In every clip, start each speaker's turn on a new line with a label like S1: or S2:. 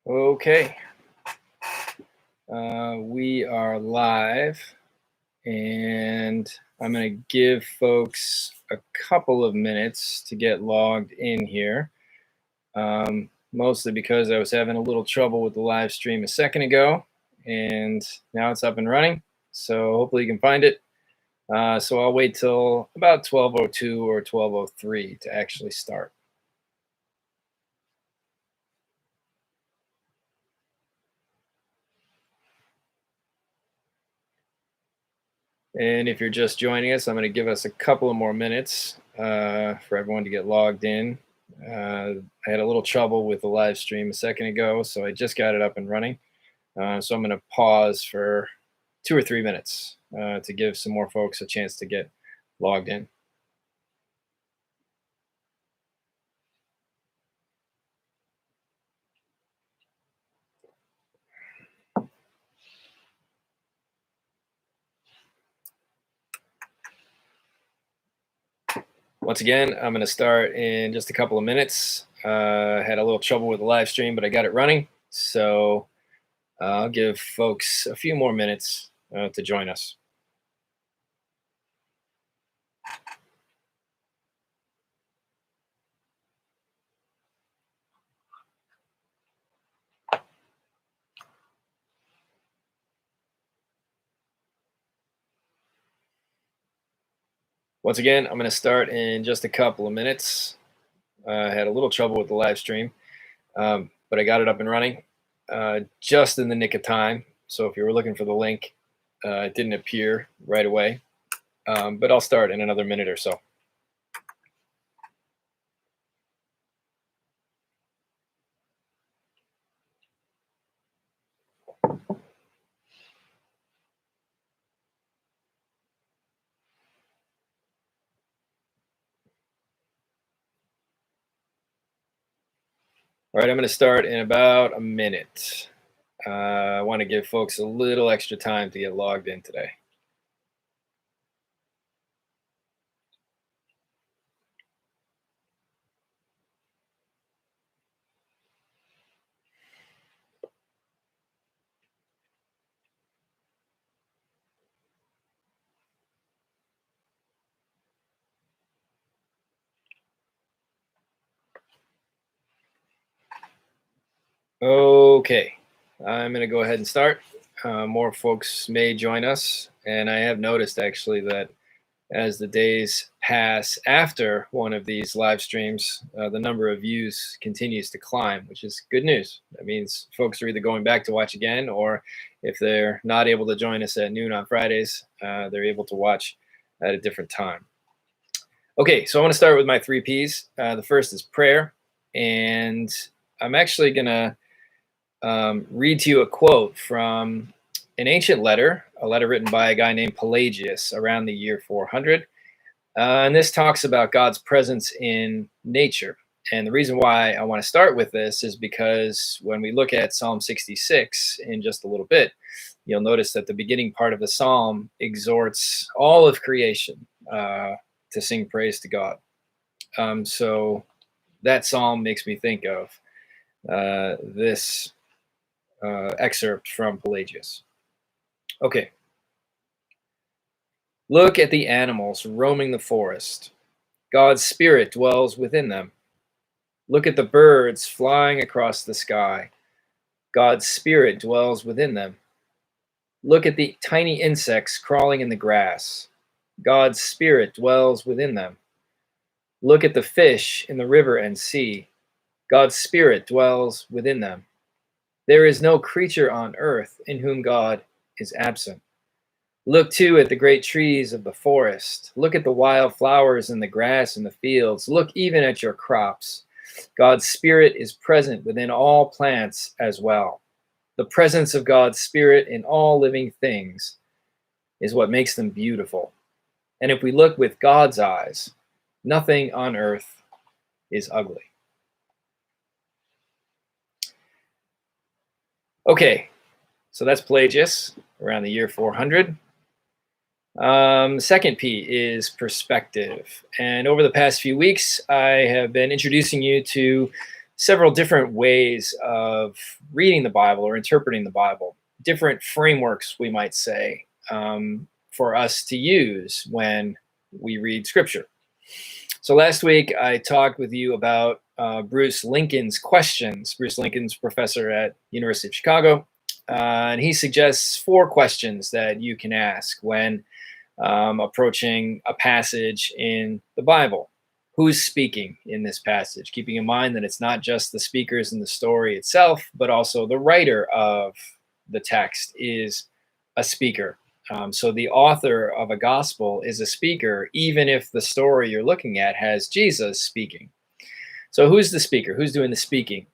S1: Okay, we are live, and I'm going to give folks a couple of minutes to get logged in here. Mostly because I was having a little trouble with the live stream a second ago, and now it's up and running. So hopefully you can find it. So I'll wait till about 12:02 or 12:03 to actually start. And if you're just joining us, I'm going to give us a couple of more minutes for everyone to get logged in. I had a little trouble with the live stream a second ago, so I just got it up and running. So I'm going to pause for 2 or 3 minutes to give some more folks a chance to get logged in. Once again, I'm going to start in just a couple of minutes. I had a little trouble with the live stream, but I got it running. So I'll give folks a few more minutes to join us. Once again, I'm going to start in just a couple of minutes. I had a little trouble with the live stream, but I got it up and running just in the nick of time. So if you were looking for the link, it didn't appear right away, but I'll start in another minute or so. All right, I'm going to start in about a minute. I want to give folks a little extra time to get logged in today. Okay, I'm going to go ahead and start. More folks may join us, and I have noticed actually that as the days pass after one of these live streams, the number of views continues to climb, which is good news. That means folks are either going back to watch again, or if they're not able to join us at noon on Fridays, they're able to watch at a different time. Okay, so I want to start with my 3 Ps. The first is prayer, and I'm actually going to read to you a quote from an ancient letter, a letter written by a guy named Pelagius around the year 400. And this talks about God's presence in nature. And the reason why I want to start with this is because when we look at Psalm 66 in just a little bit, you'll notice that the beginning part of the psalm exhorts all of creation to sing praise to God. So that psalm makes me think of this excerpt from Pelagius. Okay. Look at the animals roaming the forest. God's spirit dwells within them. Look at the birds flying across the sky. God's spirit dwells within them. Look at the tiny insects crawling in the grass. God's spirit dwells within them. Look at the fish in the river and sea. God's spirit dwells within them. There is no creature on earth in whom God is absent. Look too at the great trees of the forest. Look at the wild flowers and the grass in the fields. Look even at your crops. God's spirit is present within all plants as well. The presence of God's spirit in all living things is what makes them beautiful. And if we look with God's eyes, nothing on earth is ugly. Okay, so that's Pelagius around the year 400. Second P is perspective. And over the past few weeks, I have been introducing you to several different ways of reading the Bible or interpreting the Bible, different frameworks, we might say, for us to use when we read Scripture. So last week, I talked with you about Bruce Lincoln's questions. Bruce Lincoln's professor at University of Chicago, and he suggests 4 questions that you can ask when approaching a passage in the Bible. Who's speaking in this passage? Keeping in mind that it's not just the speakers in the story itself, but also the writer of the text is a speaker. So the author of a gospel is a speaker, even if the story you're looking at has Jesus speaking. So who's the speaker? Who's doing the speaking?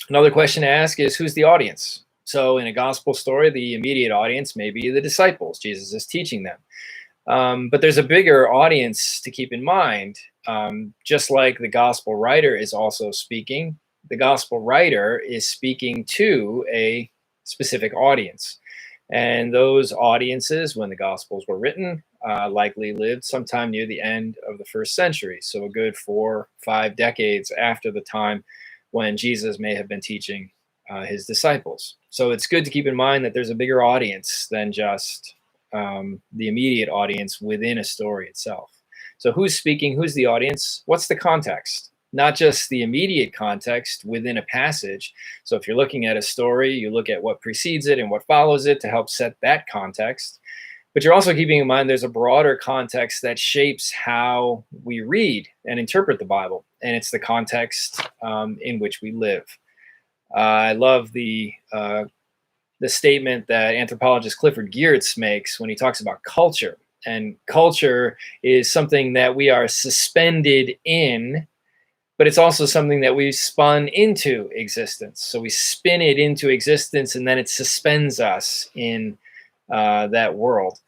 S1: Another question to ask is, who's the audience? So in a gospel story, the immediate audience may be the disciples. Jesus is teaching them. But there's a bigger audience to keep in mind. Just like the gospel writer is also speaking, the gospel writer is speaking to a specific audience. And those audiences, when the Gospels were written, likely lived sometime near the end of the 1st century. So a good 4 or 5 decades after the time when Jesus may have been teaching his disciples. So it's good to keep in mind that there's a bigger audience than just the immediate audience within a story itself. So who's speaking? Who's the audience? What's the context? Not just the immediate context within a passage. So if you're looking at a story, you look at what precedes it and what follows it to help set that context. But you're also keeping in mind there's a broader context that shapes how we read and interpret the Bible. And it's the context in which we live. I love the statement that anthropologist Clifford Geertz makes when he talks about culture. And culture is something that we are suspended in, but it's also something that we spun into existence. So we spin it into existence, and then it suspends us in that world.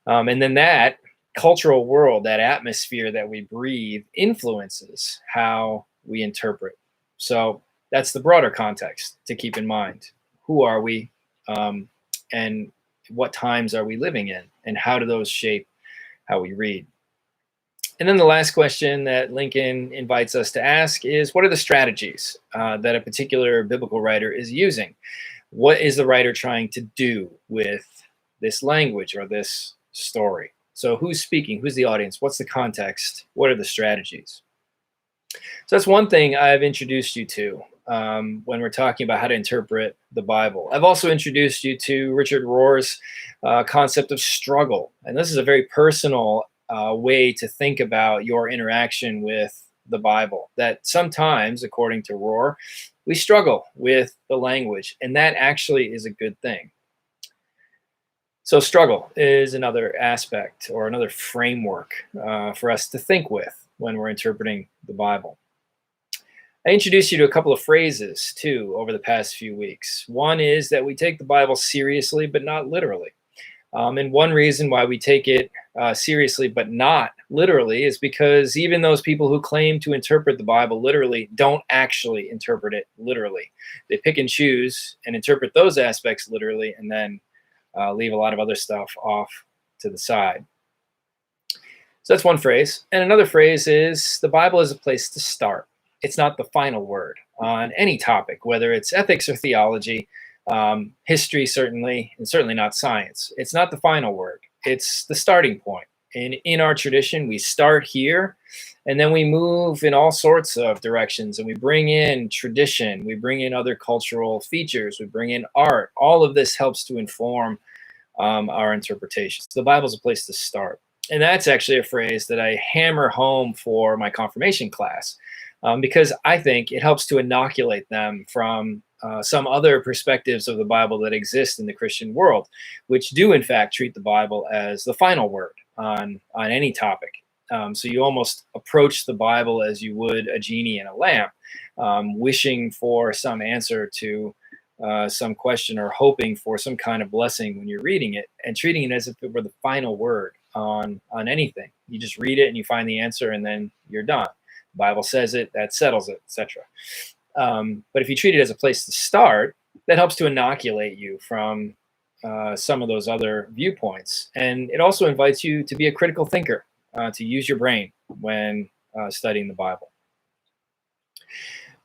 S1: And then that cultural world, that atmosphere that we breathe, influences how we interpret. So that's the broader context to keep in mind. Who are we, and what times are we living in, and how do those shape how we read? And then the last question that Lincoln invites us to ask is, what are the strategies that a particular biblical writer is using? What is the writer trying to do with this language or this story? So who's speaking? Who's the audience? What's the context? What are the strategies? So that's one thing I've introduced you to when we're talking about how to interpret the Bible. I've also introduced you to Richard Rohr's concept of struggle. And this is a very personal way to think about your interaction with the Bible, that sometimes, according to Rohr, we struggle with the language, and that actually is a good thing. So struggle is another aspect or another framework for us to think with when we're interpreting the Bible. I introduced you to a couple of phrases, too, over the past few weeks. One is that we take the Bible seriously, but not literally. And one reason why we take it seriously but not literally is because even those people who claim to interpret the Bible literally don't actually interpret it literally. They pick and choose and interpret those aspects literally, and then leave a lot of other stuff off to the side. So that's one phrase. And another phrase is, the Bible is a place to start. It's not the final word on any topic, whether it's ethics or theology, history certainly, and certainly not science. It's not the final word. It's the starting point. And in our tradition, we start here, and then we move in all sorts of directions, and we bring in tradition, we bring in other cultural features, we bring in art. All of this helps to inform our interpretation. So the Bible is a place to start. And that's actually a phrase that I hammer home for my confirmation class, because I think it helps to inoculate them from some other perspectives of the Bible that exist in the Christian world, which do in fact treat the Bible as the final word on any topic. So you almost approach the Bible as you would a genie in a lamp, wishing for some answer to some question or hoping for some kind of blessing when you're reading it, and treating it as if it were the final word on anything. You just read it and you find the answer, and then you're done. The Bible says it, that settles it, etc. But if you treat it as a place to start, that helps to inoculate you from some of those other viewpoints. And it also invites you to be a critical thinker, to use your brain when studying the Bible.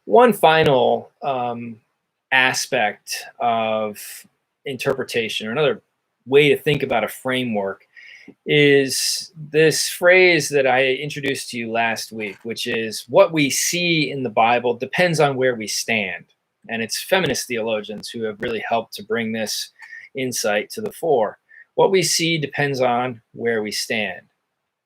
S1: One final aspect of interpretation, or another way to think about a framework, is this phrase that I introduced to you last week, which is what we see in the Bible depends on where we stand. And it's feminist theologians who have really helped to bring this insight to the fore. What we see depends on where we stand.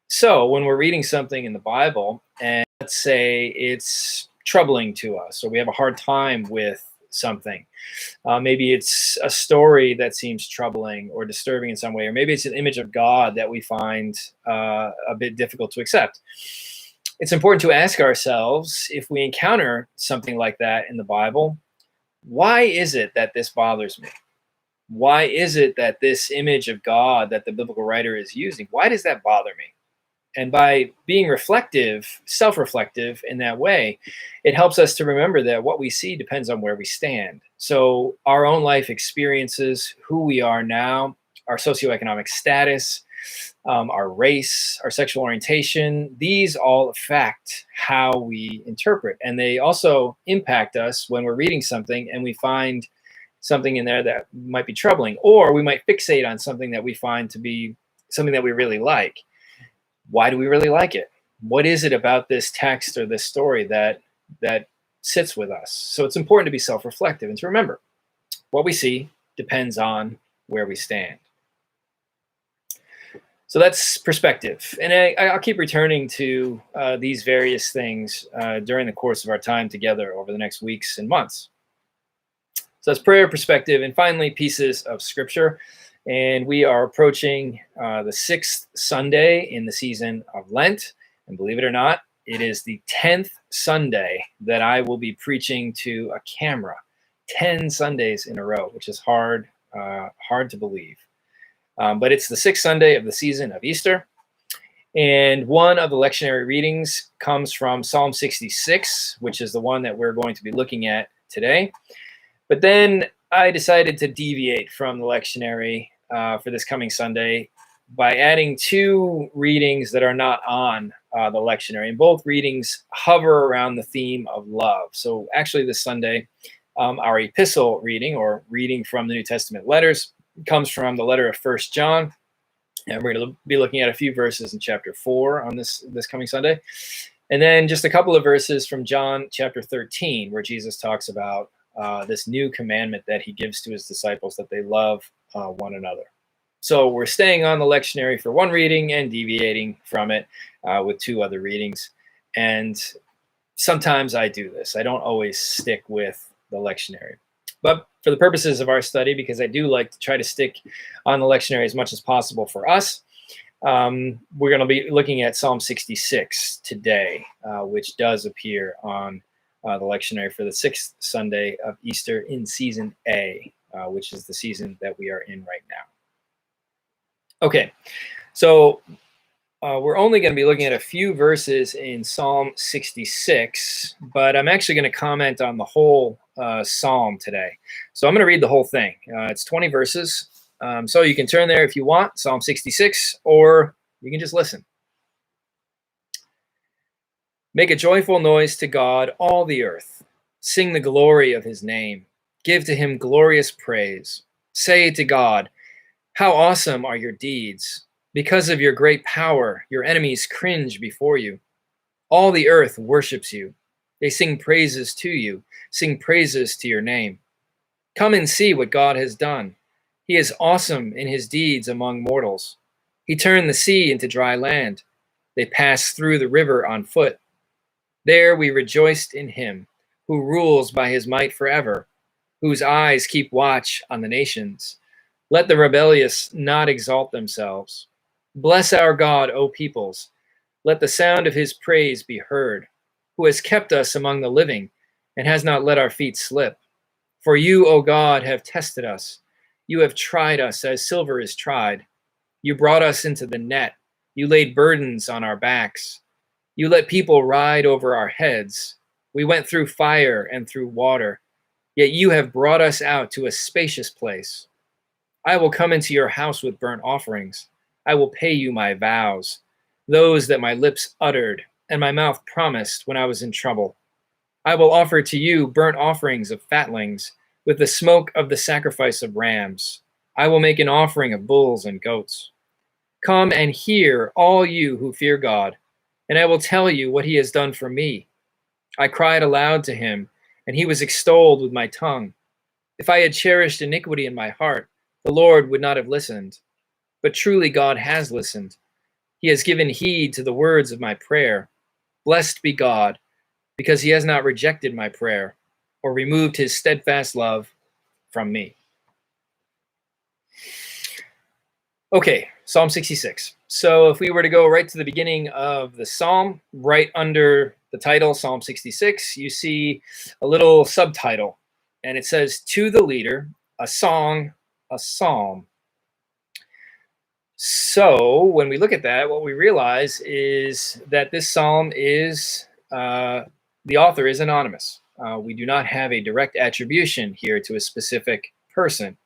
S1: So when we're reading something in the Bible, and let's say it's troubling to us, or we have a hard time with something, maybe it's a story that seems troubling or disturbing in some way, or maybe it's an image of God that we find a bit difficult to accept. It's important to ask ourselves, if we encounter something like that in the Bible, why is it that this bothers me? Why is it that this image of God that the biblical writer is using, why does that bother me? And by being reflective, self-reflective in that way, it helps us to remember that what we see depends on where we stand. So our own life experiences, who we are now, our socioeconomic status, our race, our sexual orientation, these all affect how we interpret. And they also impact us when we're reading something and we find something in there that might be troubling, or we might fixate on something that we find to be something that we really like. Why do we really like it? What is it about this text or this story that sits with us? So it's important to be self-reflective and to remember what we see depends on where we stand. So that's perspective. And I'll keep returning to these various things during the course of our time together over the next weeks and months. So that's prayer, perspective, and finally, pieces of scripture. And we are approaching the 6th Sunday in the season of Lent. And believe it or not, it is the 10th Sunday that I will be preaching to a camera. 10 Sundays in a row, which is hard to believe. But it's the 6th Sunday of the season of Easter. And one of the lectionary readings comes from Psalm 66, which is the one that we're going to be looking at today. But then I decided to deviate from the lectionary for this coming Sunday by adding 2 readings that are not on the lectionary. And both readings hover around the theme of love. So actually this Sunday, our epistle reading, or reading from the New Testament letters, comes from the letter of 1 John. And we're going to be looking at a few verses in chapter 4 on this coming Sunday. And then just a couple of verses from John chapter 13, where Jesus talks about this new commandment that he gives to his disciples, that they love one another. So we're staying on the lectionary for one reading and deviating from it with 2 other readings. And sometimes I do this. I don't always stick with the lectionary. But for the purposes of our study, because I do like to try to stick on the lectionary as much as possible for us, we're going to be looking at Psalm 66 today, which does appear on the lectionary for the 6th Sunday of Easter in season A, which is the season that we are in right now. Okay, so we're only going to be looking at a few verses in Psalm 66, but I'm actually going to comment on the whole psalm today. So I'm going to read the whole thing. It's 20 verses, so you can turn there if you want, Psalm 66, or you can just listen. Make a joyful noise to God, all the earth. Sing the glory of his name. Give to him glorious praise. Say to God, how awesome are your deeds! Because of your great power, your enemies cringe before you. All the earth worships you. They sing praises to you, sing praises to your name. Come and see what God has done. He is awesome in his deeds among mortals. He turned the sea into dry land. They passed through the river on foot. There we rejoiced in him, who rules by his might forever, whose eyes keep watch on the nations. Let the rebellious not exalt themselves. Bless our God, O peoples. Let the sound of his praise be heard, who has kept us among the living and has not let our feet slip. For you, O God, have tested us. You have tried us as silver is tried. You brought us into the net. You laid burdens on our backs. You let people ride over our heads. We went through fire and through water, yet you have brought us out to a spacious place. I will come into your house with burnt offerings. I will pay you my vows, those that my lips uttered and my mouth promised when I was in trouble. I will offer to you burnt offerings of fatlings with the smoke of the sacrifice of rams. I will make an offering of bulls and goats. Come and hear, all you who fear God, and I will tell you what he has done for me. I cried aloud to him, and he was extolled with my tongue. If I had cherished iniquity in my heart, the Lord would not have listened. But truly God has listened. He has given heed to the words of my prayer. Blessed be God, because he has not rejected my prayer or removed his steadfast love from me. Okay, Psalm 66. So if we were to go right to the beginning of the psalm, right under the title, Psalm 66, you see a little subtitle, and it says, To the Leader, a Song, a Psalm. So when we look at that, what we realize is that this psalm is, the author is anonymous. We do not have a direct attribution here to a specific person.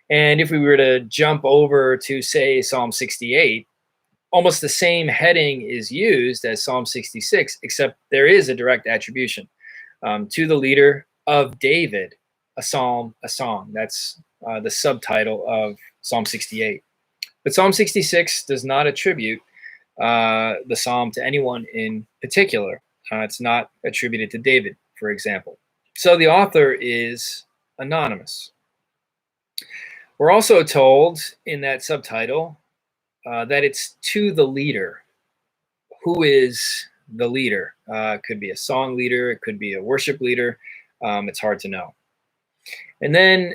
S1: And if we were to jump over to, say, Psalm 68, almost the same heading is used as Psalm 66, except there is a direct attribution. To the Leader of David, a psalm, a song. That's the subtitle of Psalm 68. But Psalm 66 does not attribute the psalm to anyone in particular. It's not attributed to David, for example. So the author is anonymous. We're also told in that subtitle that it's to the leader. Who is the leader? It could be a song leader, it could be a worship leader. It's hard to know. And then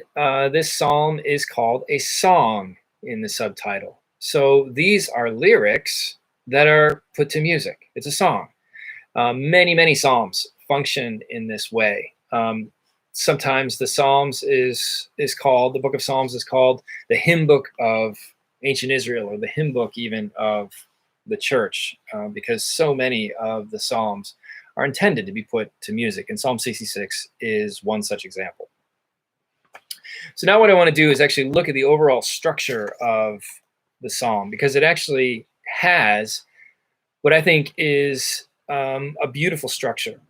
S1: this psalm is called a song in the subtitle. So these are lyrics that are put to music. It's a song. Many psalms function in this way. Sometimes the Psalms is called, the book of Psalms is called the hymn book of ancient Israel, or the hymn book even of the church, because so many of the Psalms are intended to be put to music, and Psalm 66 is one such example. So now what I want to do is actually look at the overall structure of the psalm, because it actually has what I think is a beautiful structure.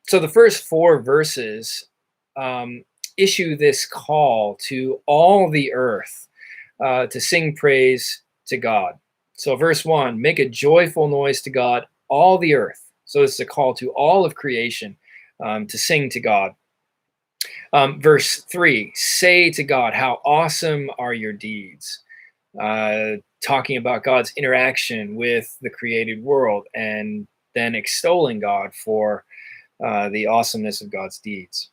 S1: So the first 4 verses issue this call to all the earth to sing praise to God. So verse 1, make a joyful noise to God, all the earth. So it's a call to all of creation to sing to God. Verse 3, say to God, how awesome are your deeds. Talking about God's interaction with the created world, and then extolling God for the awesomeness of God's deeds.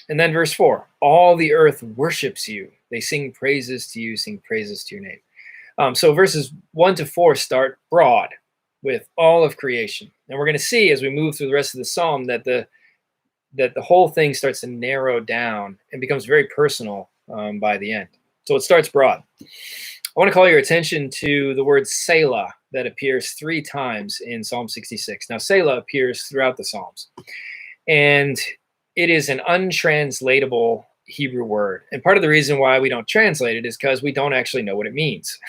S1: And then verse 4, all the earth worships you. They sing praises to you, sing praises to your name. So verses 1 to 4 start broad with all of creation. And we're going to see as we move through the rest of the psalm that the whole thing starts to narrow down and becomes very personal by the end. So it starts broad. I want to call your attention to the word Selah that appears 3 times in Psalm 66. Now, Selah appears throughout the Psalms, and it is an untranslatable Hebrew word. And part of the reason why we don't translate it is because we don't actually know what it means.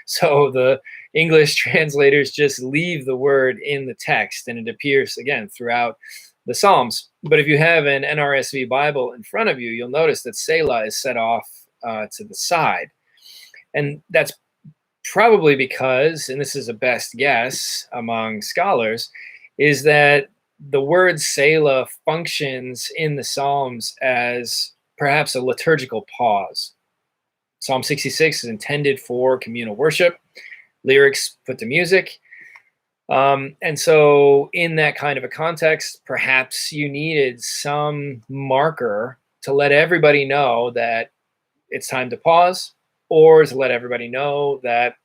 S1: So the English translators just leave the word in the text, and it appears, again, throughout the Psalms. But if you have an NRSV Bible in front of you, you'll notice that Selah is set off to the side. And that's probably because, and this is a best guess among scholars, is that the word Selah functions in the Psalms as perhaps a liturgical pause. Psalm 66 is intended for communal worship, lyrics put to music. And so in that kind of a context, perhaps you needed some marker to let everybody know that it's time to pause, or to let everybody know that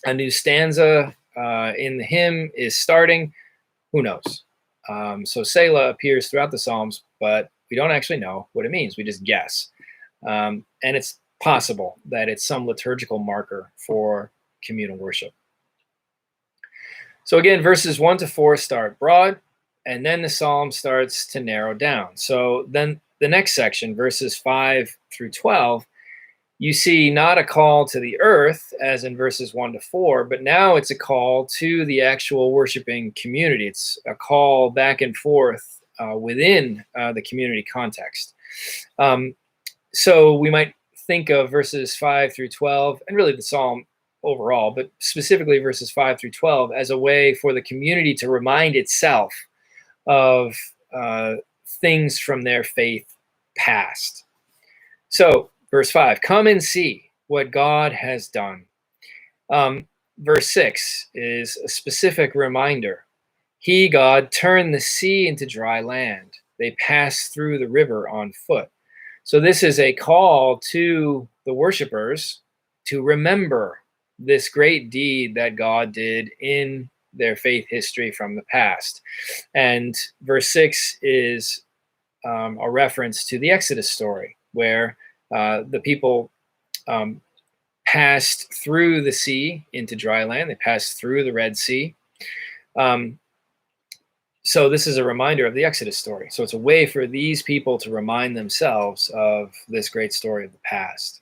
S1: a new stanza in the hymn is starting. Who knows? So Selah appears throughout the Psalms, but we don't actually know what it means. We just guess. And it's possible that it's some liturgical marker for communal worship. So again, verses 1 to 4 start broad, and then the psalm starts to narrow down. So then the next section, verses 5 through 12, you see not a call to the earth, as in verses 1 to 4, but now it's a call to the actual worshiping community. It's a call back and forth within the community context. So we might think of verses 5 through 12, and really the psalm overall, but specifically verses 5 through 12, as a way for the community to remind itself of things from their faith past. So, verse 5, come and see what God has done. Verse 6 is a specific reminder. He, God, turned the sea into dry land. They passed through the river on foot. So this is a call to the worshipers to remember this great deed that God did in their faith history from the past. And verse 6 is a reference to the Exodus story, where the people passed through the sea into dry land. They passed through the Red Sea. So this is a reminder of the Exodus story. So it's a way for these people to remind themselves of this great story of the past.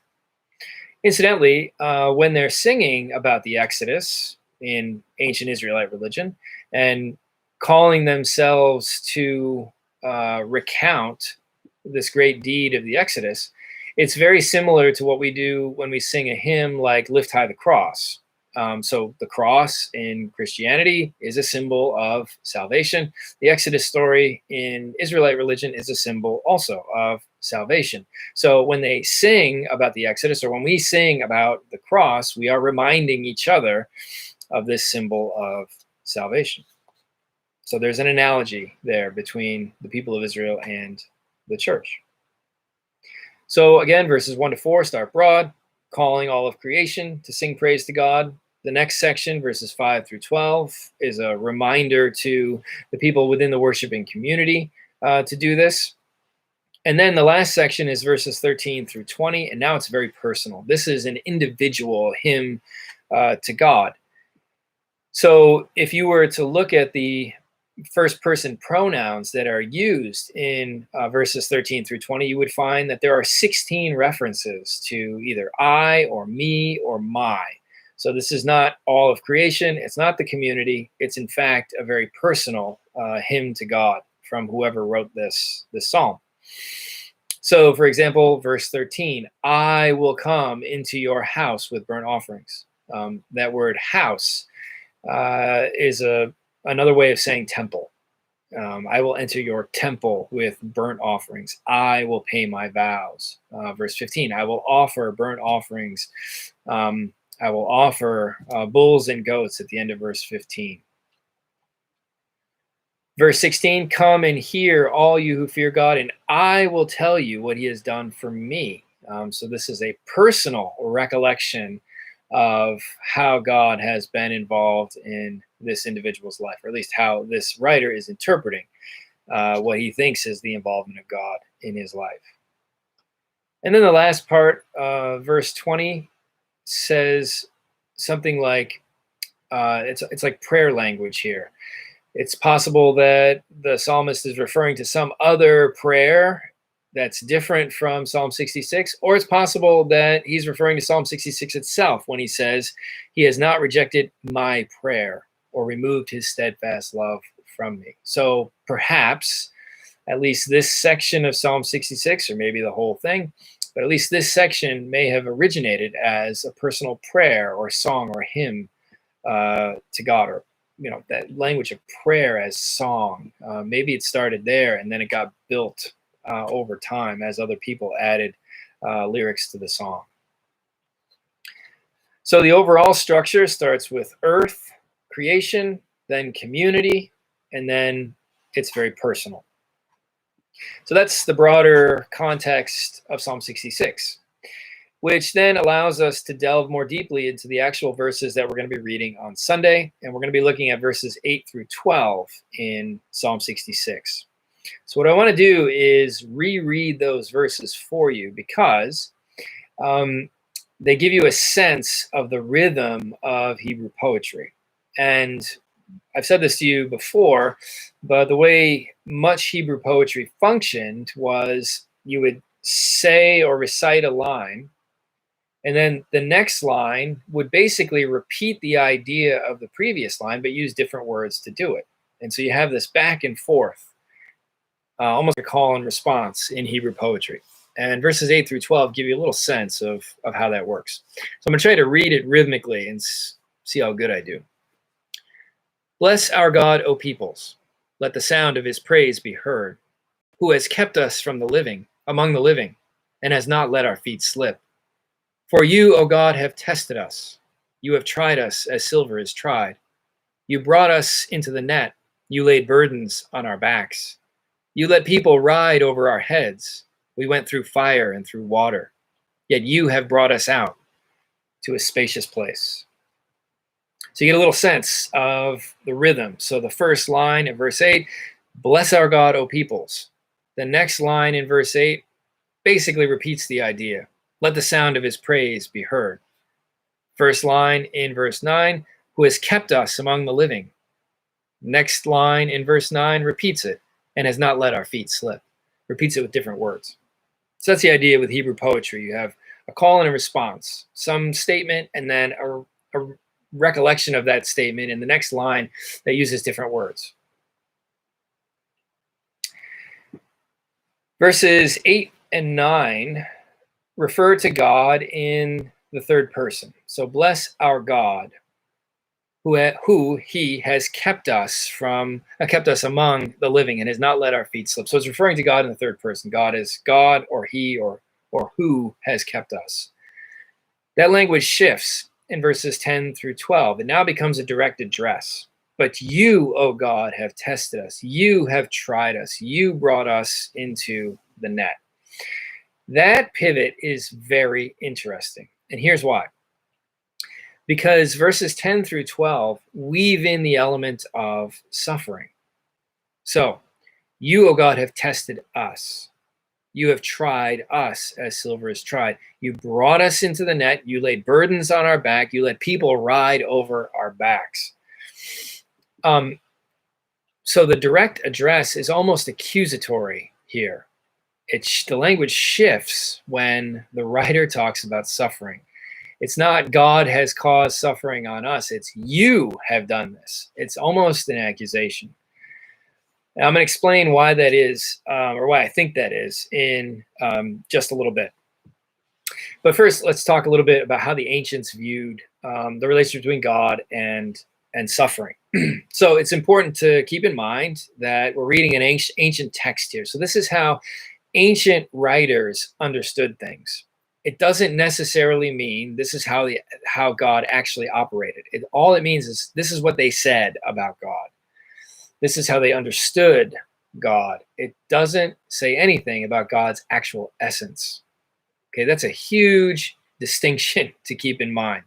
S1: Incidentally, when they're singing about the Exodus in ancient Israelite religion and calling themselves to recount this great deed of the Exodus, it's very similar to what we do when we sing a hymn like Lift High the Cross. So the cross in Christianity is a symbol of salvation. The Exodus story in Israelite religion is a symbol also of salvation. So when they sing about the Exodus, or when we sing about the cross, we are reminding each other of this symbol of salvation. So there's an analogy there between the people of Israel and the church. So again, verses 1 to 4 start broad, calling all of creation to sing praise to God. The next section, verses 5 through 12, is a reminder to the people within the worshiping community to do this. And then the last section is verses 13 through 20, and now it's very personal. This is an individual hymn to God. So if you were to look at the first person pronouns that are used in verses 13 through 20, you would find that there are 16 references to either I or me or my. So this is not all of creation. It's not the community. It's in fact a very personal hymn to God from whoever wrote this psalm. So for example, verse 13, I will come into your house with burnt offerings. That word house is another way of saying temple. I will enter your temple with burnt offerings. I will pay my vows. Verse 15, I will offer burnt offerings. I will offer bulls and goats at the end of verse 15. Verse 16, come and hear, all you who fear God, and I will tell you what he has done for me. So this is a personal recollection of how God has been involved in this individual's life, or at least how this writer is interpreting what he thinks is the involvement of God in his life. And then the last part, verse 20, says something like, it's like prayer language here. It's possible that the psalmist is referring to some other prayer that's different from Psalm 66, or it's possible that he's referring to Psalm 66 itself when he says, he has not rejected my prayer or removed his steadfast love from me. So perhaps at least this section of Psalm 66, or maybe the whole thing, but at least this section may have originated as a personal prayer or song or hymn to God, or that language of prayer as song. Maybe it started there and then it got built over time as other people added lyrics to the song. So the overall structure starts with earth, creation, then community, and then it's very personal. So that's the broader context of Psalm 66, which then allows us to delve more deeply into the actual verses that we're going to be reading on Sunday. And we're going to be looking at verses 8 through 12 in Psalm 66. So what I want to do is reread those verses for you, because they give you a sense of the rhythm of Hebrew poetry. And I've said this to you before, but the way much Hebrew poetry functioned was you would say or recite a line, and then the next line would basically repeat the idea of the previous line, but use different words to do it. And so you have this back and forth. almost a call and response in Hebrew poetry. And verses 8 through 12 give you a little sense of how that works. So I'm going to try to read it rhythmically and see how good I do. Bless our God, O peoples. Let the sound of his praise be heard, who has kept us from the living, among the living, and has not let our feet slip. For you, O God, have tested us. You have tried us as silver is tried. You brought us into the net. You laid burdens on our backs. You let people ride over our heads. We went through fire and through water. Yet you have brought us out to a spacious place. So you get a little sense of the rhythm. So the first line in verse 8, bless our God, O peoples. The next line in verse 8 basically repeats the idea. Let the sound of his praise be heard. First line in verse 9, who has kept us among the living. Next line in verse 9 repeats it, and has not let our feet slip. Repeats it with different words. So that's the idea with Hebrew poetry. You have a call and a response, some statement, and then a recollection of that statement in the next line that uses different words. Verses 8 and 9 refer to God in the third person. So bless our God, who he has kept us among the living and has not let our feet slip. So it's referring to God in the third person. God is God, or he, or who has kept us. That language shifts in verses 10 through 12. It now becomes a direct address. But you, O God, have tested us. You have tried us. You brought us into the net. That pivot is very interesting. And here's why. Because verses 10 through 12 weave in the element of suffering. So, you, O God, have tested us. You have tried us as silver is tried. You brought us into the net. You laid burdens on our back. You let people ride over our backs. So the direct address is almost accusatory here. The language shifts when the writer talks about suffering. It's not God has caused suffering on us. It's you have done this. It's almost an accusation. Now, I'm going to explain why that is, or why I think that is, in just a little bit. But first, let's talk a little bit about how the ancients viewed the relationship between God and suffering. So it's important to keep in mind that we're reading an ancient text here. So this is how ancient writers understood things. It doesn't necessarily mean this is how God actually operated. All it means is this is what they said about God. This is how they understood God. It doesn't say anything about God's actual essence. Okay, that's a huge distinction to keep in mind.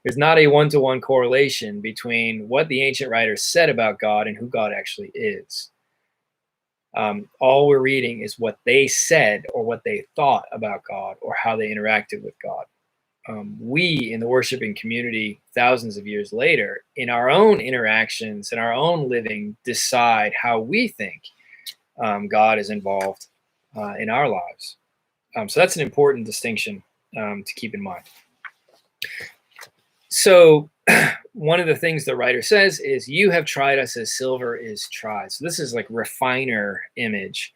S1: There's not a one-to-one correlation between what the ancient writers said about God and who God actually is. All we're reading is what they said or what they thought about God or how they interacted with God. We in the worshiping community thousands of years later, in our own interactions and our own living, decide how we think God is involved in our lives. So that's an important distinction to keep in mind. So one of the things the writer says is, you have tried us as silver is tried. So this is like refiner image.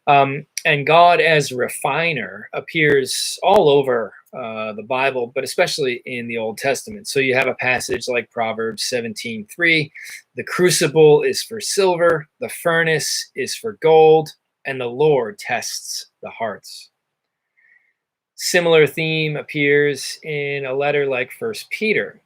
S1: And God as refiner appears all over the Bible, but especially in the Old Testament. So you have a passage like Proverbs 17:3. The crucible is for silver, the furnace is for gold, and the Lord tests the hearts. Similar theme appears in a letter like 1 Peter.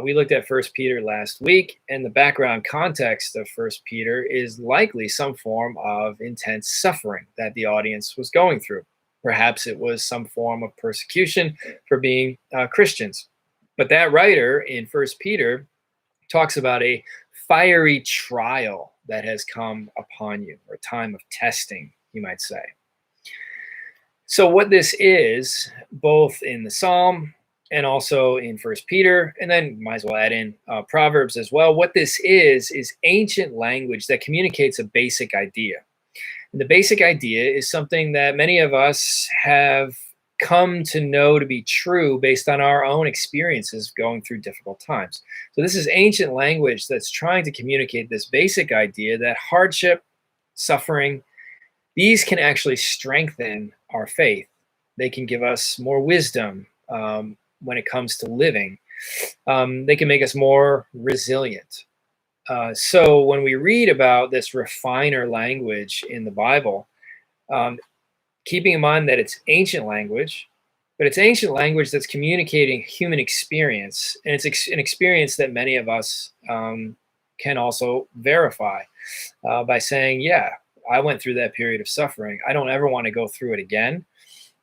S1: We looked at 1 Peter last week, and the background context of 1 Peter is likely some form of intense suffering that the audience was going through. Perhaps it was some form of persecution for being Christians. But that writer in 1 Peter talks about a fiery trial that has come upon you, or a time of testing, you might say. So what this is, both in the Psalm and also in 1 Peter, and then might as well add in Proverbs as well, what this is ancient language that communicates a basic idea. And the basic idea is something that many of us have come to know to be true based on our own experiences going through difficult times. So this is ancient language that's trying to communicate this basic idea that hardship, suffering, these can actually strengthen our faith. They can give us more wisdom when it comes to living. They can make us more resilient. So when we read about this refiner language in the Bible, um, keeping in mind that it's ancient language, but it's ancient language that's communicating human experience, and it's an experience that many of us can also verify by saying, yeah, I went through that period of suffering. I don't ever want to go through it again.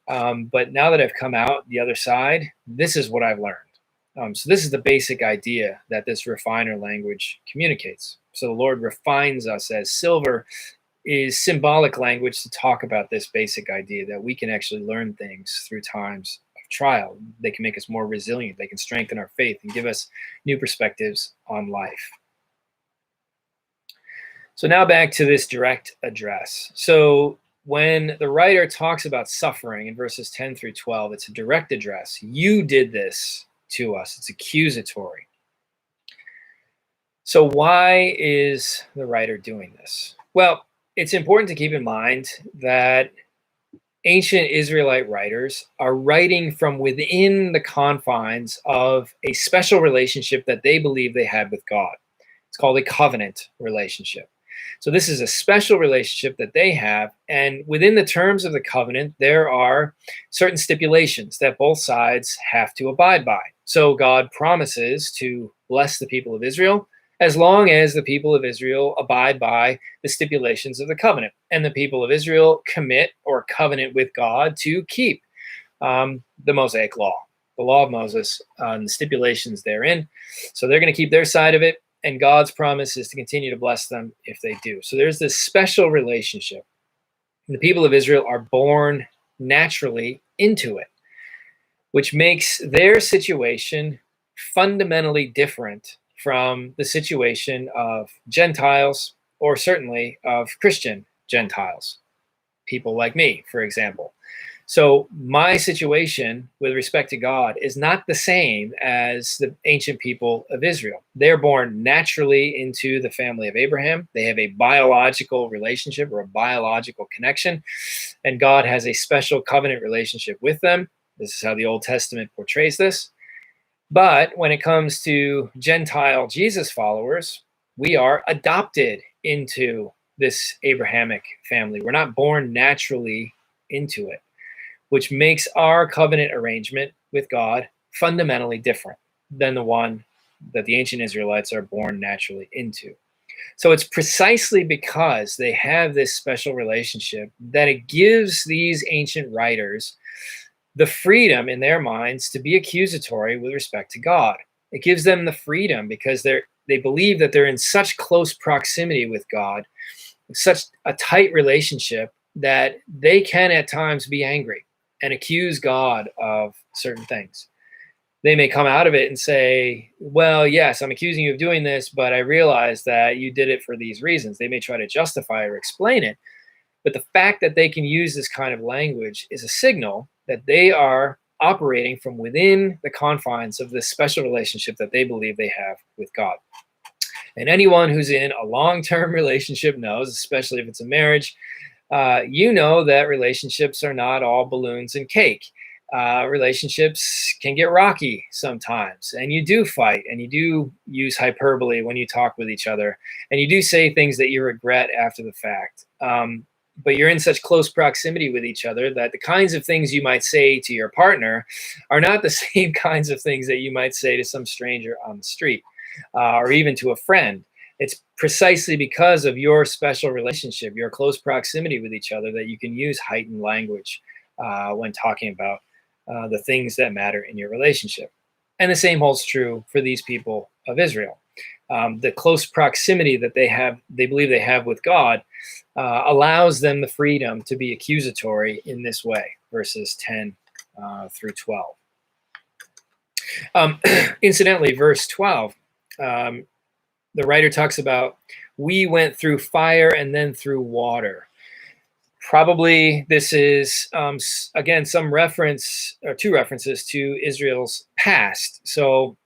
S1: But now that I've come out the other side, this is what I've learned. So this is the basic idea that this refiner language communicates. So the Lord refines us as silver is symbolic language to talk about this basic idea that we can actually learn things through times of trial. They can make us more resilient. They can strengthen our faith and give us new perspectives on life. So now back to this direct address. So when the writer talks about suffering in verses 10 through 12, it's a direct address. You did this to us. It's accusatory. So why is the writer doing this? Well, it's important to keep in mind that ancient Israelite writers are writing from within the confines of a special relationship that they believe they had with God. It's called a covenant relationship. So this is a special relationship that they have, and within the terms of the covenant, there are certain stipulations that both sides have to abide by. So God promises to bless the people of Israel as long as the people of Israel abide by the stipulations of the covenant, and the people of Israel commit or covenant with God to keep the Mosaic law, the law of Moses, and the stipulations therein. So they're going to keep their side of it, and God's promise is to continue to bless them if they do. So there's this special relationship. The people of Israel are born naturally into it, which makes their situation fundamentally different from the situation of Gentiles, or certainly of Christian Gentiles, people like me, for example. So my situation with respect to God is not the same as the ancient people of Israel. They're born naturally into the family of Abraham. They have a biological relationship or a biological connection, and God has a special covenant relationship with them. This is how the Old Testament portrays this. But when it comes to Gentile Jesus followers, we are adopted into this Abrahamic family. We're not born naturally into it, which makes our covenant arrangement with God fundamentally different than the one that the ancient Israelites are born naturally into. So it's precisely because they have this special relationship that it gives these ancient writers the freedom in their minds to be accusatory with respect to God. It gives them the freedom because they believe that they're in such close proximity with God, such a tight relationship, that they can at times be angry and accuse God of certain things. They may come out of it and say, well, yes, I'm accusing you of doing this, but I realize that you did it for these reasons. They may try to justify or explain it. But the fact that they can use this kind of language is a signal that they are operating from within the confines of this special relationship that they believe they have with God. And anyone who's in a long-term relationship knows, especially if it's a marriage, you know that relationships are not all balloons and cake. Relationships can get rocky sometimes, and you do fight, and you do use hyperbole when you talk with each other, and you do say things that you regret after the fact. But you're in such close proximity with each other that the kinds of things you might say to your partner are not the same kinds of things that you might say to some stranger on the street, or even to a friend. It's precisely because of your special relationship, your close proximity with each other, that you can use heightened language when talking about the things that matter in your relationship. And the same holds true for these people of Israel. The close proximity that they believe they have with God, allows them the freedom to be accusatory in this way, verses 10 through 12. Incidentally, verse 12, the writer talks about, we went through fire and then through water. Probably this is, again, some reference, or two references to Israel's past. So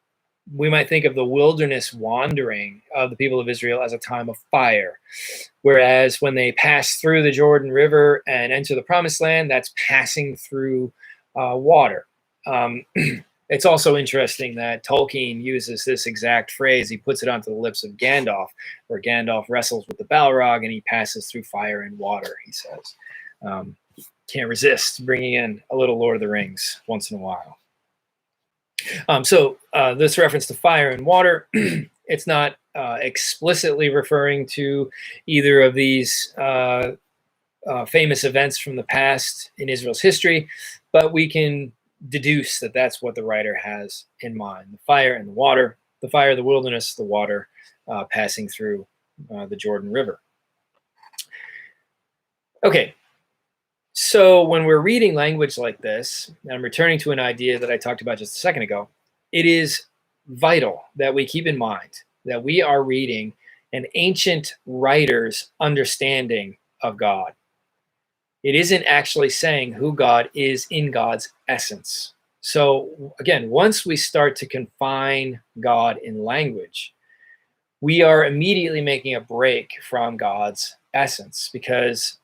S1: We might think of the wilderness wandering of the people of Israel as a time of fire, whereas when they pass through the Jordan River and enter the Promised Land, that's passing through water. It's also interesting that Tolkien uses this exact phrase. He puts it onto the lips of Gandalf, where Gandalf wrestles with the Balrog and he passes through fire and water, he says. Can't resist bringing in a little Lord of the Rings once in a while. So this reference to fire and water, it's not explicitly referring to either of these famous events from the past in Israel's history, but we can deduce that that's what the writer has in mind. The fire and the water, the fire, the wilderness, the water passing through the Jordan River. Okay, so when we're reading language like this, and I'm returning to an idea that I talked about just a second ago, it is vital that we keep in mind that we are reading an ancient writer's understanding of God. It isn't actually saying who God is in God's essence. So again, once we start to confine God in language, we are immediately making a break from God's essence, because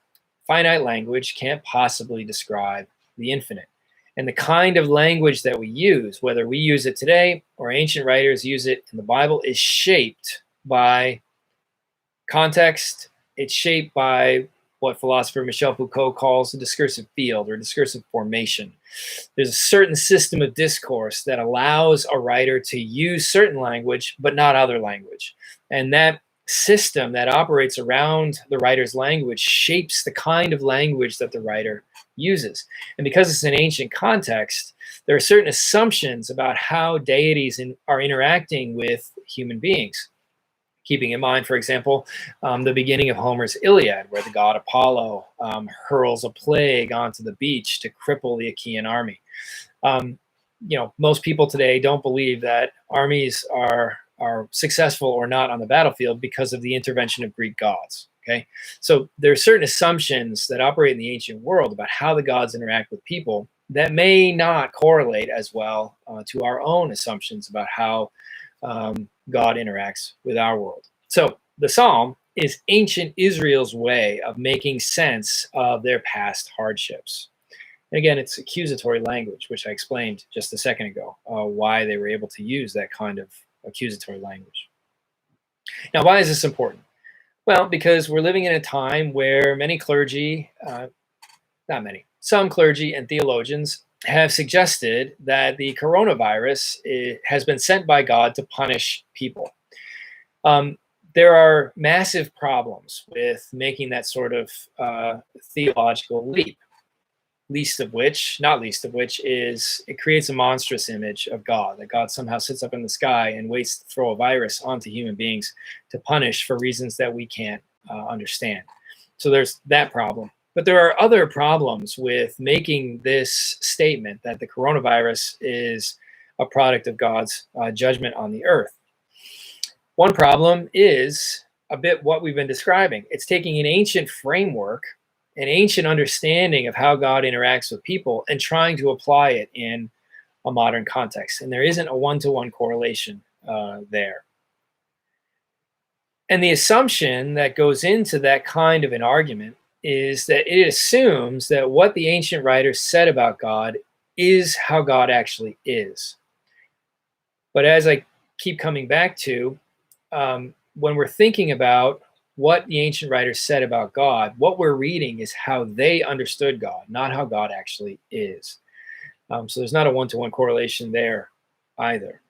S1: finite language can't possibly describe the infinite. And the kind of language that we use, whether we use it today or ancient writers use it in the Bible, is shaped by context. It's shaped by what philosopher Michel Foucault calls a discursive field or discursive formation. There's a certain system of discourse that allows a writer to use certain language, but not other language. And that system that operates around the writer's language shapes the kind of language that the writer uses. And because it's an ancient context, there are certain assumptions about how deities are interacting with human beings. Keeping in mind, for example, the beginning of Homer's Iliad, where the god Apollo hurls a plague onto the beach to cripple the Achaean army. Most people today don't believe that armies are successful or not on the battlefield because of the intervention of Greek gods. Okay, so there are certain assumptions that operate in the ancient world about how the gods interact with people that may not correlate as well to our own assumptions about how God interacts with our world. So the psalm is ancient Israel's way of making sense of their past hardships. And again, it's accusatory language, which I explained just a second ago, why they were able to use that kind of accusatory language. Now, why is this important? Well, because we're living in a time where many clergy, not many, some clergy and theologians have suggested that the coronavirus has been sent by God to punish people. There are massive problems with making that sort of theological leap. Not least of which is it creates a monstrous image of God, that God somehow sits up in the sky and waits to throw a virus onto human beings to punish for reasons that we can't understand. So there's that problem. But there are other problems with making this statement that the coronavirus is a product of God's judgment on the earth. One problem is a bit what we've been describing. It's taking an ancient framework, an ancient understanding of how God interacts with people, and trying to apply it in a modern context. And there isn't a one-to-one correlation there. And the assumption that goes into that kind of an argument is that it assumes that what the ancient writers said about God is how God actually is. But as I keep coming back to, when we're thinking about what the ancient writers said about God, what we're reading is how they understood God, not how God actually is. So there's not a one-to-one correlation there either.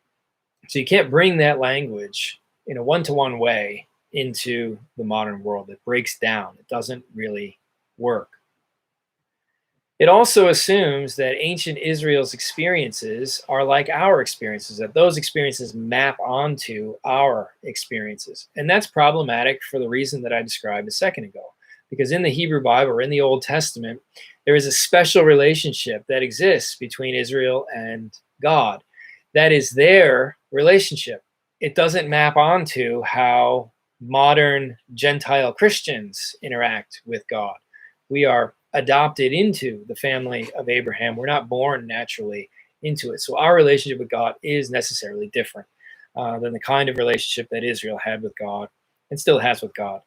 S1: So you can't bring that language in a one-to-one way into the modern world. It breaks down. It doesn't really work. It also assumes that ancient Israel's experiences are like our experiences, that those experiences map onto our experiences. And that's problematic for the reason that I described a second ago. Because in the Hebrew Bible or in the Old Testament, there is a special relationship that exists between Israel and God. That is their relationship. It doesn't map onto how modern Gentile Christians interact with God. We are adopted into the family of Abraham. We're not born naturally into it. So our relationship with God is necessarily different. than the kind of relationship that Israel had with God and still has with God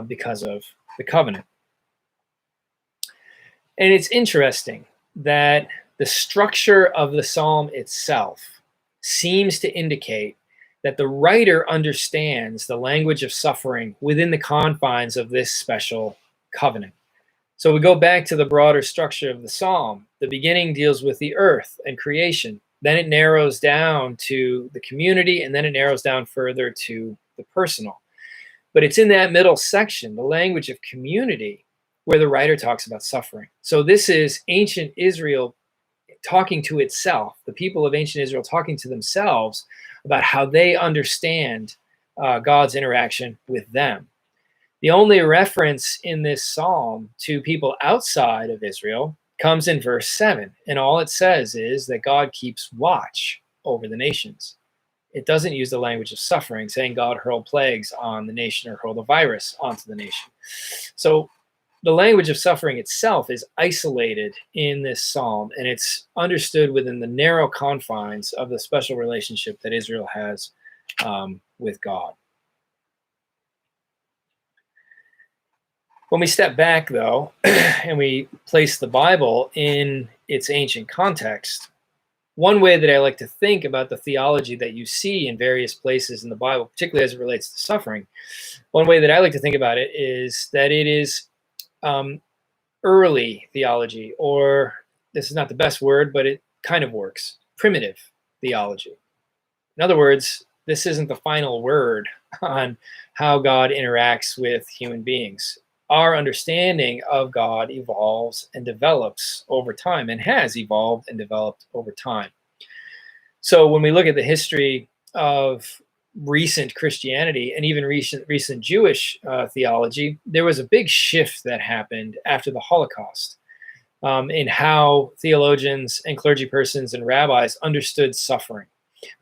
S1: because of the covenant. And it's interesting that the structure of the psalm itself seems to indicate that the writer understands the language of suffering within the confines of this special covenant. So we go back to the broader structure of the psalm. The beginning deals with the earth and creation. Then it narrows down to the community, and then it narrows down further to the personal. But it's in that middle section, the language of community, where the writer talks about suffering. So this is ancient Israel talking to itself, the people of ancient Israel talking to themselves about how they understand God's interaction with them. The only reference in this psalm to people outside of Israel comes in verse 7. And all it says is that God keeps watch over the nations. It doesn't use the language of suffering, saying God hurled plagues on the nation or hurled a virus onto the nation. So the language of suffering itself is isolated in this psalm, and it's understood within the narrow confines of the special relationship that Israel has with God. When we step back, though, and we place the Bible in its ancient context, one way that I like to think about the theology that you see in various places in the Bible, particularly as it relates to suffering, one way that I like to think about it is that it is early theology, or this is not the best word, but it kind of works, primitive theology. In other words, this isn't the final word on how God interacts with human beings. Our understanding of God evolves and develops over time, and has evolved and developed over time. So when we look at the history of recent Christianity and even recent Jewish theology, there was a big shift that happened after the Holocaust in how theologians and clergy persons and rabbis understood suffering,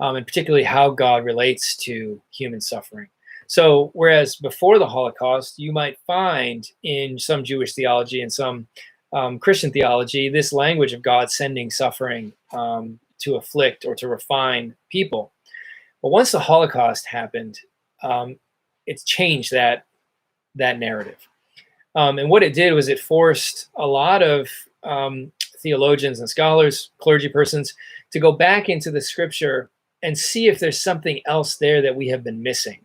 S1: and particularly how God relates to human suffering. So whereas before the Holocaust, you might find in some Jewish theology and some Christian theology this language of God sending suffering to afflict or to refine people. But once the Holocaust happened, it's changed that narrative. And what it did was it forced a lot of theologians and scholars, clergy persons, to go back into the scripture and see if there's something else there that we have been missing.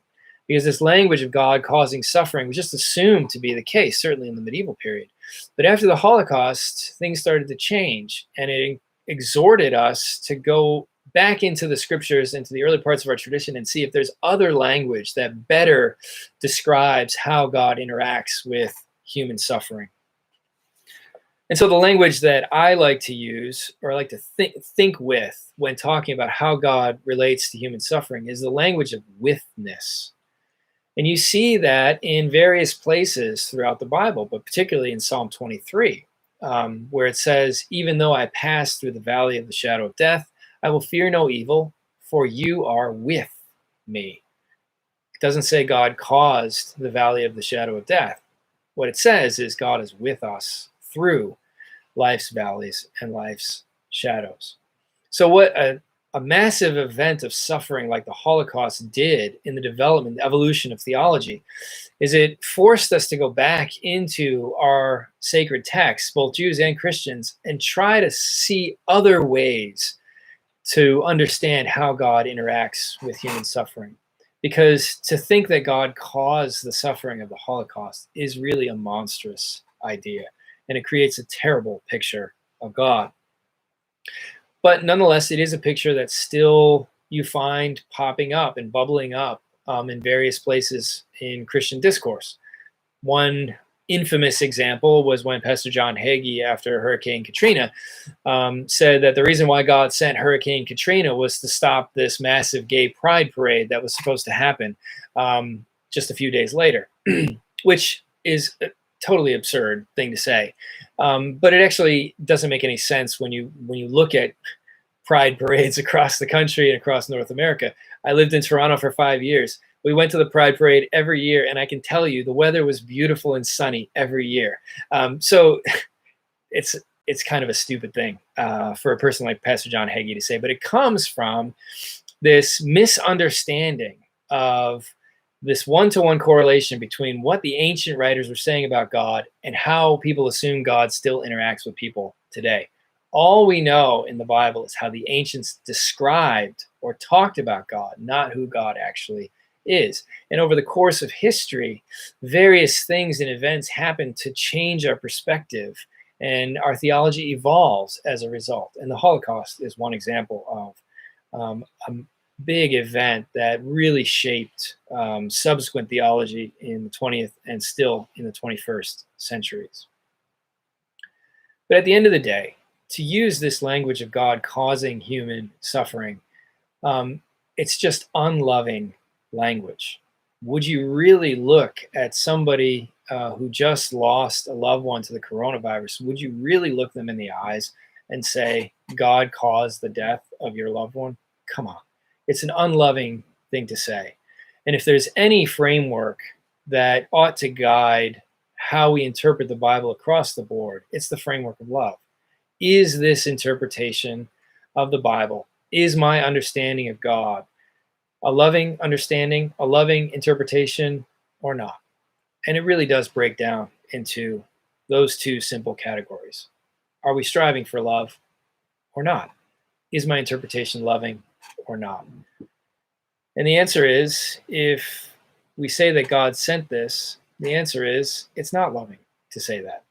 S1: Because this language of God causing suffering was just assumed to be the case, certainly in the medieval period. But after the Holocaust, things started to change, and it exhorted us to go back into the scriptures, into the early parts of our tradition, and see if there's other language that better describes how God interacts with human suffering. And so the language that I like to use, or I like to think with when talking about how God relates to human suffering, is the language of withness. And you see that in various places throughout the Bible, but particularly in Psalm 23, where it says, "Even though I pass through the valley of the shadow of death, I will fear no evil, for you are with me." It doesn't say God caused the valley of the shadow of death. What it says is God is with us through life's valleys and life's shadows. So what a massive event of suffering like the Holocaust did in the development, the evolution of theology, is it forced us to go back into our sacred texts, both Jews and Christians, and try to see other ways to understand how God interacts with human suffering. Because to think that God caused the suffering of the Holocaust is really a monstrous idea, and it creates a terrible picture of God. But nonetheless, it is a picture that still you find popping up and bubbling up in various places in Christian discourse. One infamous example was when Pastor John Hagee, after Hurricane Katrina, said that the reason why God sent Hurricane Katrina was to stop this massive gay pride parade that was supposed to happen just a few days later, which is a totally absurd thing to say. But it actually doesn't make any sense when you look at pride parades across the country and across North America. I lived in Toronto for 5 years. We went to the Pride Parade every year, and I can tell you the weather was beautiful and sunny every year. So it's kind of a stupid thing for a person like Pastor John Hagee to say, but it comes from this misunderstanding of this one-to-one correlation between what the ancient writers were saying about God and how people assume God still interacts with people today. All we know in the Bible is how the ancients described or talked about God, not who God actually is. And over the course of history, various things and events happen to change our perspective, and our theology evolves as a result. And the Holocaust is one example of a big event that really shaped subsequent theology in the 20th and still in the 21st centuries. But at the end of the day, to use this language of God causing human suffering, it's just unloving language. Would you really look at somebody who just lost a loved one to the coronavirus? Would you really look them in the eyes and say, God caused the death of your loved one? Come on. It's an unloving thing to say. And if there's any framework that ought to guide how we interpret the Bible across the board, it's the framework of love. Is this interpretation of the Bible, is my understanding of God a loving understanding, a loving interpretation, or not? And it really does break down into those two simple categories. Are we striving for love or not? Is my interpretation loving or not? And the answer is, if we say that God sent this, the answer is it's not loving to say that.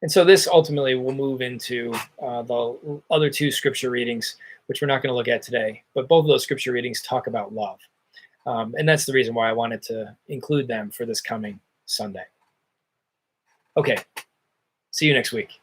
S1: And so this ultimately will move into the other two scripture readings, which we're not going to look at today. But both of those scripture readings talk about love. And that's the reason why I wanted to include them for this coming Sunday. Okay, see you next week.